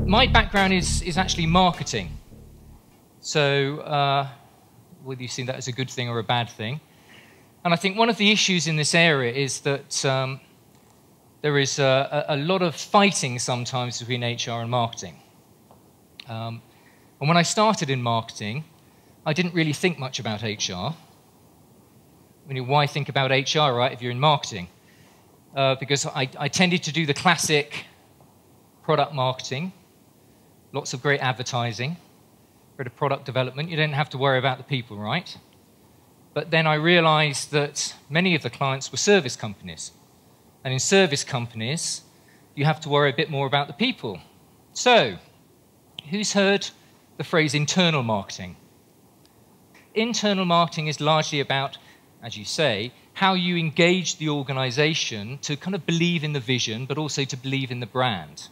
My background is actually marketing. So whether you see that as a good thing or a bad thing. And I think one of the issues in this area is that there is a lot of fighting sometimes between HR and marketing. And when I started in marketing, I didn't really think much about HR. I mean, why think about HR, right, if you're in marketing? Because I tended to do the classic product marketing, lots of great advertising, bit of product development. You don't have to worry about the people, right? But then I realized that many of the clients were service companies. And in service companies, you have to worry a bit more about the people. So, who's heard the phrase internal marketing? Internal marketing is largely about, as you say, how you engage the organization to kind of believe in the vision, but also to believe in the brand,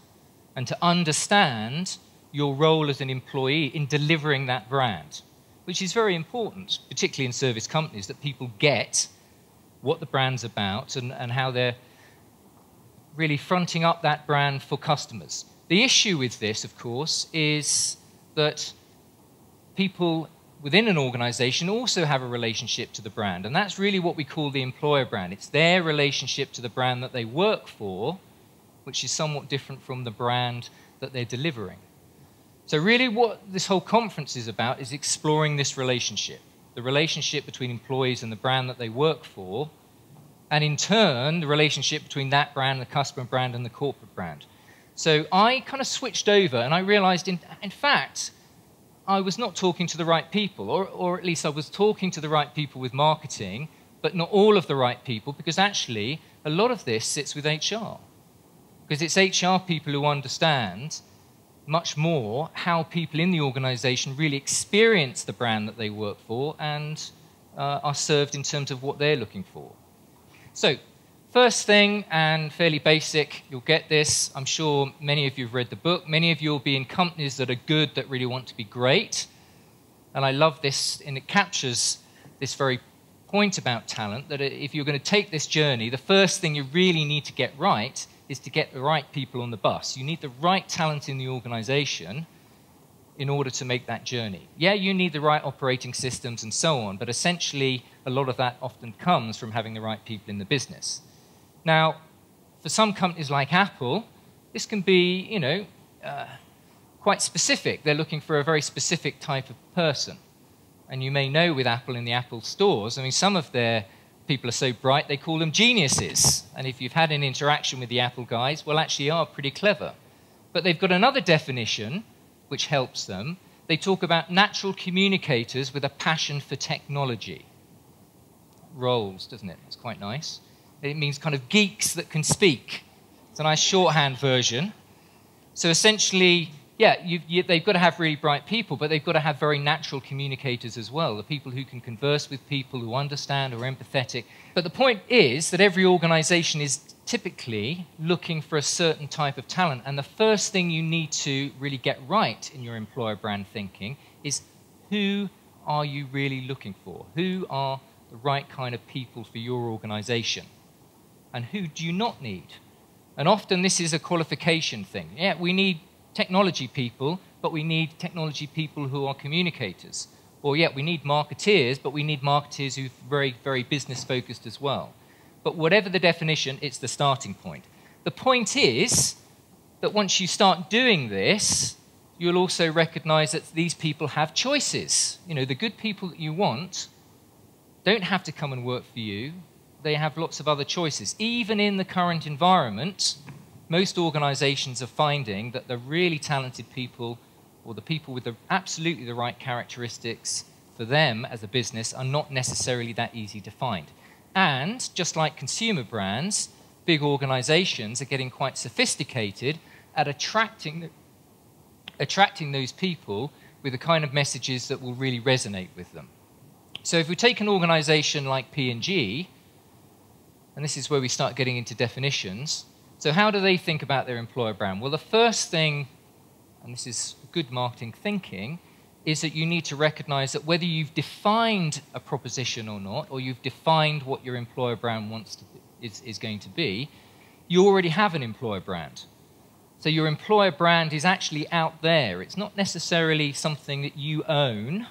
and to understand your role as an employee in delivering that brand, which is very important, particularly in service companies, that people get what the brand's about and how they're really fronting up that brand for customers. The issue with this, of course, is that people within an organization also have a relationship to the brand, and that's really what we call the employer brand. It's their relationship to the brand that they work for, which is somewhat different from the brand that they're delivering. So really what this whole conference is about is exploring this relationship, the relationship between employees and the brand that they work for, and in turn, the relationship between that brand, the customer brand, and the corporate brand. So I kind of switched over, and I realized, in fact, I was not talking to the right people, or at least I was talking to the right people with marketing, but not all of the right people, because actually, a lot of this sits with HR. Because it's HR people who understand much more how people in the organization really experience the brand that they work for and are served in terms of what they're looking for. So, first thing, and fairly basic, you'll get this. I'm sure many of you have read the book. Many of you will be in companies that are good, that really want to be great. And I love this, and it captures this very point about talent, that if you're going to take this journey, the first thing you really need to get right is to get the right people on the bus. You need the right talent in the organization in order to make that journey. Yeah, you need the right operating systems and so on, but essentially a lot of that often comes from having the right people in the business. Now, for some companies like Apple, this can be, quite specific. They're looking for a very specific type of person. And you may know with Apple in the Apple stores, I mean, some of their people are so bright, they call them geniuses. And if you've had an interaction with the Apple guys, well, actually are pretty clever. But they've got another definition which helps them. They talk about natural communicators with a passion for technology. Rolls, doesn't it? It's quite nice. It means kind of geeks that can speak. It's a nice shorthand version. So essentially, yeah, they've got to have really bright people, but they've got to have very natural communicators as well, the people who can converse with people, who understand, or empathetic. But the point is that every organization is typically looking for a certain type of talent, and the first thing you need to really get right in your employer brand thinking is who are you really looking for? Who are the right kind of people for your organization? And who do you not need? And often this is a qualification thing. Yeah, we need technology people, but we need technology people who are communicators. Or yeah, we need marketeers, but we need marketeers who are very, very business focused as well. But whatever the definition, it's the starting point. The point is that once you start doing this, you'll also recognize that these people have choices. You know, the good people that you want don't have to come and work for you. They have lots of other choices. Even in the current environment, most organizations are finding that the really talented people, or the people with absolutely the right characteristics for them as a business, are not necessarily that easy to find. And just like consumer brands, big organizations are getting quite sophisticated at attracting those people with the kind of messages that will really resonate with them. So if we take an organization like P&G, and this is where we start getting into definitions, so how do they think about their employer brand? Well, the first thing, and this is good marketing thinking, is that you need to recognize that whether you've defined a proposition or not, or you've defined what your employer brand is going to be, you already have an employer brand. So your employer brand is actually out there. It's not necessarily something that you own.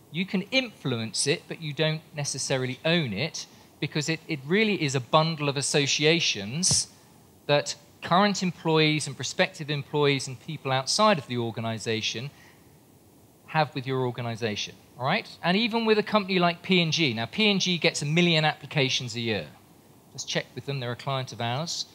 You can influence it, but you don't necessarily own it, because it really is a bundle of associations that current employees and prospective employees and people outside of the organization have with your organization, all right? And even with a company like P&G. Now, P&G gets 1 million applications a year. Just check with them. They're a client of ours.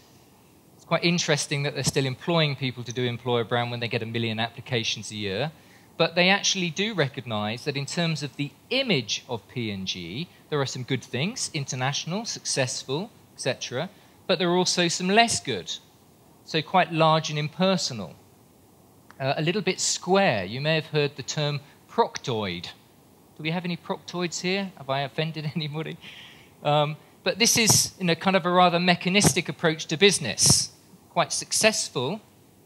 It's quite interesting that they're still employing people to do employer brand when they get 1 million applications a year. But they actually do recognize that in terms of the image of P&G, there are some good things, international, successful, etc. But there are also some less good. So quite large and impersonal. A little bit square. You may have heard the term proctoid. Do we have any proctoids here? Have I offended anybody? But this is kind of a rather mechanistic approach to business. Quite successful,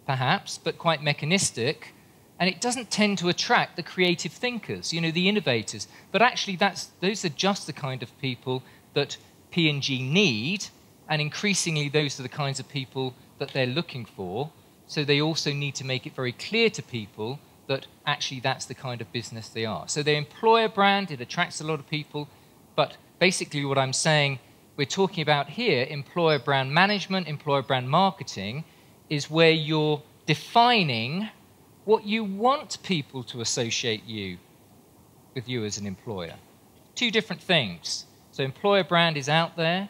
perhaps, but quite mechanistic. And it doesn't tend to attract the creative thinkers, the innovators. But actually, those are just the kind of people that P&G need, and increasingly those are the kinds of people that they're looking for. So they also need to make it very clear to people that actually that's the kind of business they are. So their employer brand, it attracts a lot of people, but basically what I'm saying, we're talking about here, employer brand management, employer brand marketing, is where you're defining what you want people to associate with you as an employer. Two different things. So employer brand is out there.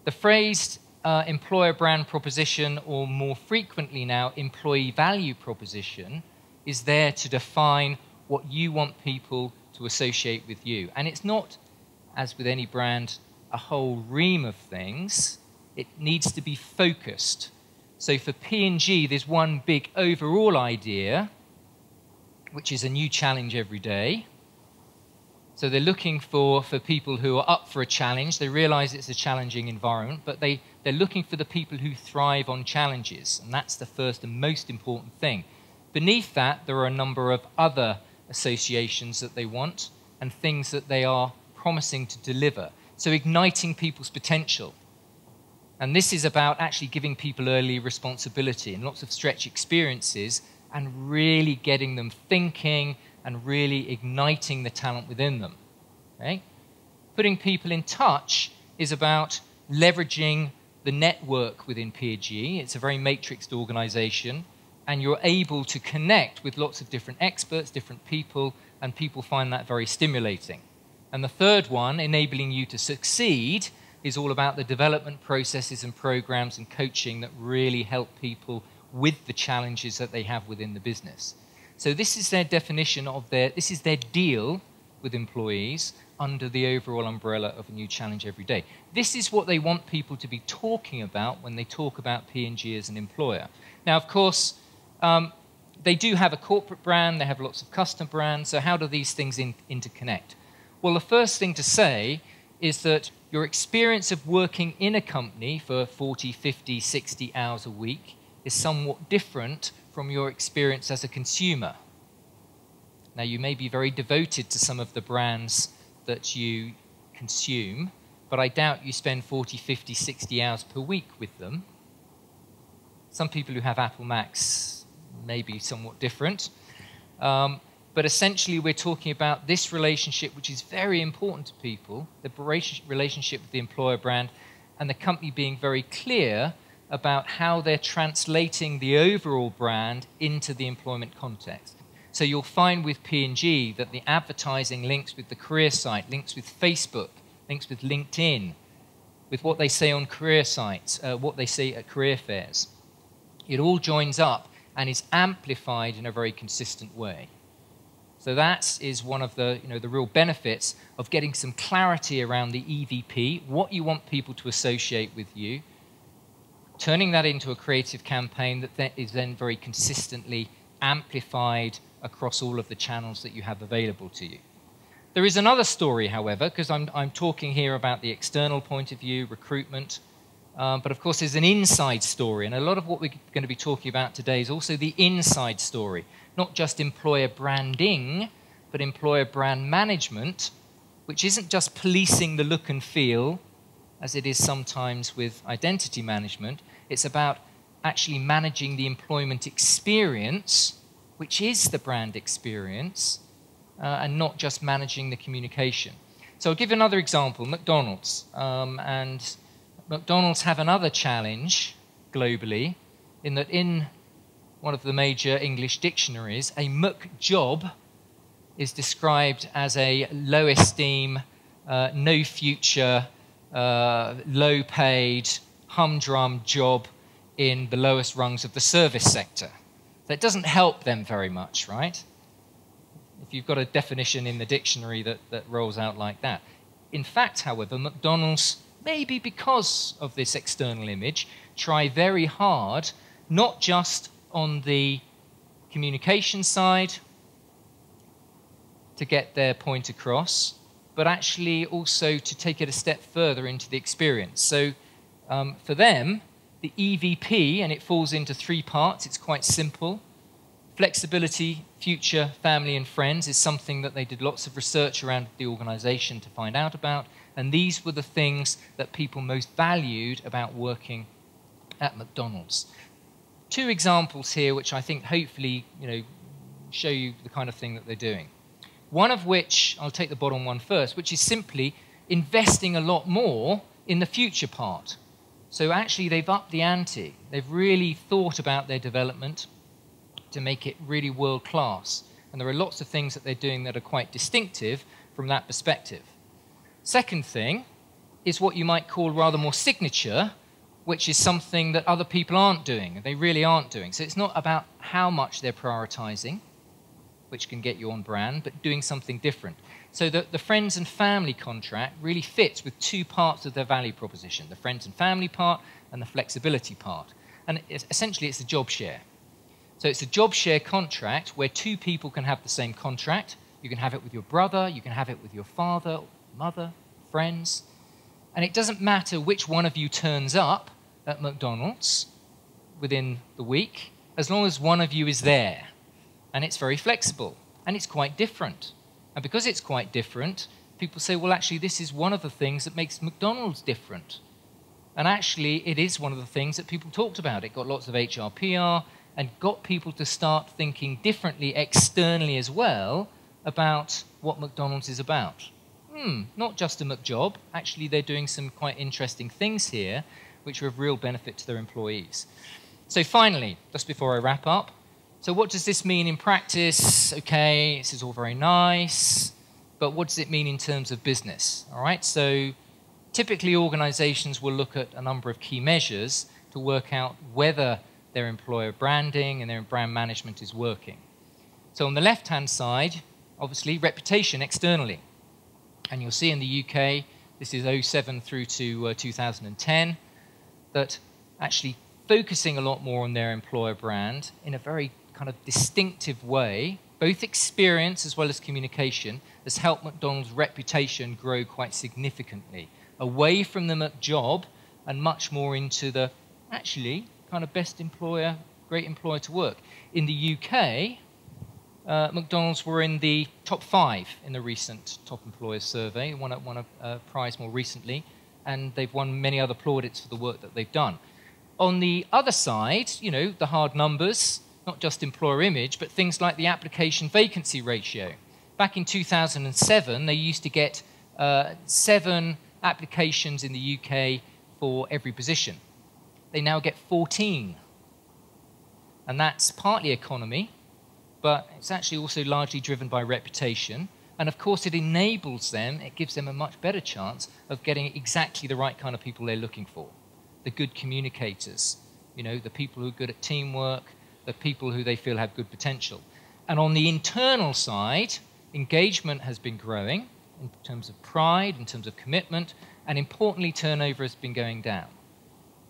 The phrase employer brand proposition, or more frequently now, employee value proposition, is there to define what you want people to associate with you. And it's not, as with any brand, a whole ream of things. It needs to be focused. So for P&G, there's one big overall idea, which is a new challenge every day. So they're looking for people who are up for a challenge. They realize it's a challenging environment, but they're looking for the people who thrive on challenges. And that's the first and most important thing. Beneath that, there are a number of other associations that they want and things that they are promising to deliver. So igniting people's potential. And this is about actually giving people early responsibility and lots of stretch experiences and really getting them thinking and really igniting the talent within them. Okay? Putting people in touch is about leveraging the network within P&G. It's a very matrixed organization, and you're able to connect with lots of different experts, different people, and people find that very stimulating. And the third one, enabling you to succeed, is all about the development processes and programs and coaching that really help people with the challenges that they have within the business. So this is their definition of this is their deal with employees under the overall umbrella of a new challenge every day. This is what they want people to be talking about when they talk about P&G as an employer. Now, of course, they do have a corporate brand, they have lots of custom brands, so how do these things interconnect? Well, the first thing to say is that your experience of working in a company for 40, 50, 60 hours a week is somewhat different from your experience as a consumer. Now, you may be very devoted to some of the brands that you consume, but I doubt you spend 40, 50, 60 hours per week with them. Some people who have Apple Macs may be somewhat different. But essentially, we're talking about this relationship, which is very important to people, the relationship with the employer brand, and the company being very clear about how they're translating the overall brand into the employment context. So you'll find with P&G that the advertising links with the career site, links with Facebook, links with LinkedIn, with what they say on career sites, what they say at career fairs. It all joins up and is amplified in a very consistent way. So that is one of the real benefits of getting some clarity around the EVP, what you want people to associate with you, turning that into a creative campaign that is then very consistently amplified across all of the channels that you have available to you. There is another story, however, because I'm talking here about the external point of view, recruitment, but of course there's an inside story, and a lot of what we're going to be talking about today is also the inside story. Not just employer branding, but employer brand management, which isn't just policing the look and feel, as it is sometimes with identity management. It's about actually managing the employment experience, which is the brand experience, and not just managing the communication. So I'll give you another example, McDonald's. And McDonald's have another challenge globally, in that in one of the major English dictionaries, a McJob is described as a low esteem, no future, low paid, humdrum job in the lowest rungs of the service sector. So it doesn't help them very much, right? If you've got a definition in the dictionary that rolls out like that. In fact, however, McDonald's, maybe because of this external image, try very hard, not just on the communication side to get their point across, but actually also to take it a step further into the experience. So for them, the EVP, and it falls into 3 parts, it's quite simple. Flexibility, future, family and friends is something that they did lots of research around the organization to find out about, and these were the things that people most valued about working at McDonald's. 2 examples here which I think hopefully show you the kind of thing that they're doing. One of which, I'll take the bottom one first, which is simply investing a lot more in the future part. So actually they've upped the ante. They've really thought about their development to make it really world-class. And there are lots of things that they're doing that are quite distinctive from that perspective. Second thing is what you might call rather more signature, which is something that other people aren't doing. They really aren't doing. So it's not about how much they're prioritizing, which can get you on brand, but doing something different. So the friends and family contract really fits with 2 parts of their value proposition, the friends and family part and the flexibility part. And essentially it's a job share. So it's a job share contract where 2 people can have the same contract. You can have it with your brother, you can have it with your father, mother, friends. And it doesn't matter which one of you turns up at McDonald's within the week, as long as one of you is there. And it's very flexible, and it's quite different. And because it's quite different, people say, well, actually, this is one of the things that makes McDonald's different. And actually, it is one of the things that people talked about. It got lots of HR PR and got people to start thinking differently externally as well about what McDonald's is about. Not just a McJob. Actually, they're doing some quite interesting things here, which are of real benefit to their employees. So finally, just before I wrap up, so what does this mean in practice? Okay, this is all very nice, but what does it mean in terms of business? All right, so typically organizations will look at a number of key measures to work out whether their employer branding and their brand management is working. So on the left-hand side, obviously, reputation externally. And you'll see in the UK, this is 2007 through to 2010, that actually focusing a lot more on their employer brand in a very kind of distinctive way, both experience as well as communication, has helped McDonald's reputation grow quite significantly, away from the McJob and much more into the, actually, kind of best employer, great employer to work. In the UK, McDonald's were in the top 5 in the recent Top Employers survey, won a prize more recently, and they've won many other plaudits for the work that they've done. On the other side, the hard numbers, not just employer image, but things like the application vacancy ratio. Back in 2007, they used to get 7 applications in the UK for every position. They now get 14. And that's partly economy, but it's actually also largely driven by reputation. And of course, it enables them, it gives them a much better chance of getting exactly the right kind of people they're looking for. The good communicators, the people who are good at teamwork, the people who they feel have good potential. And on the internal side, engagement has been growing in terms of pride, in terms of commitment, and importantly, turnover has been going down.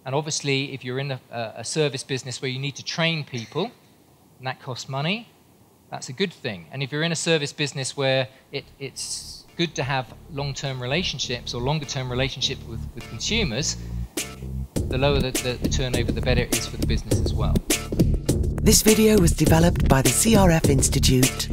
And obviously, if you're in a service business where you need to train people, and that costs money, that's a good thing. And if you're in a service business where it's good to have long-term relationships or longer-term relationships with consumers, the lower the turnover, the better it is for the business as well. This video was developed by the CRF Institute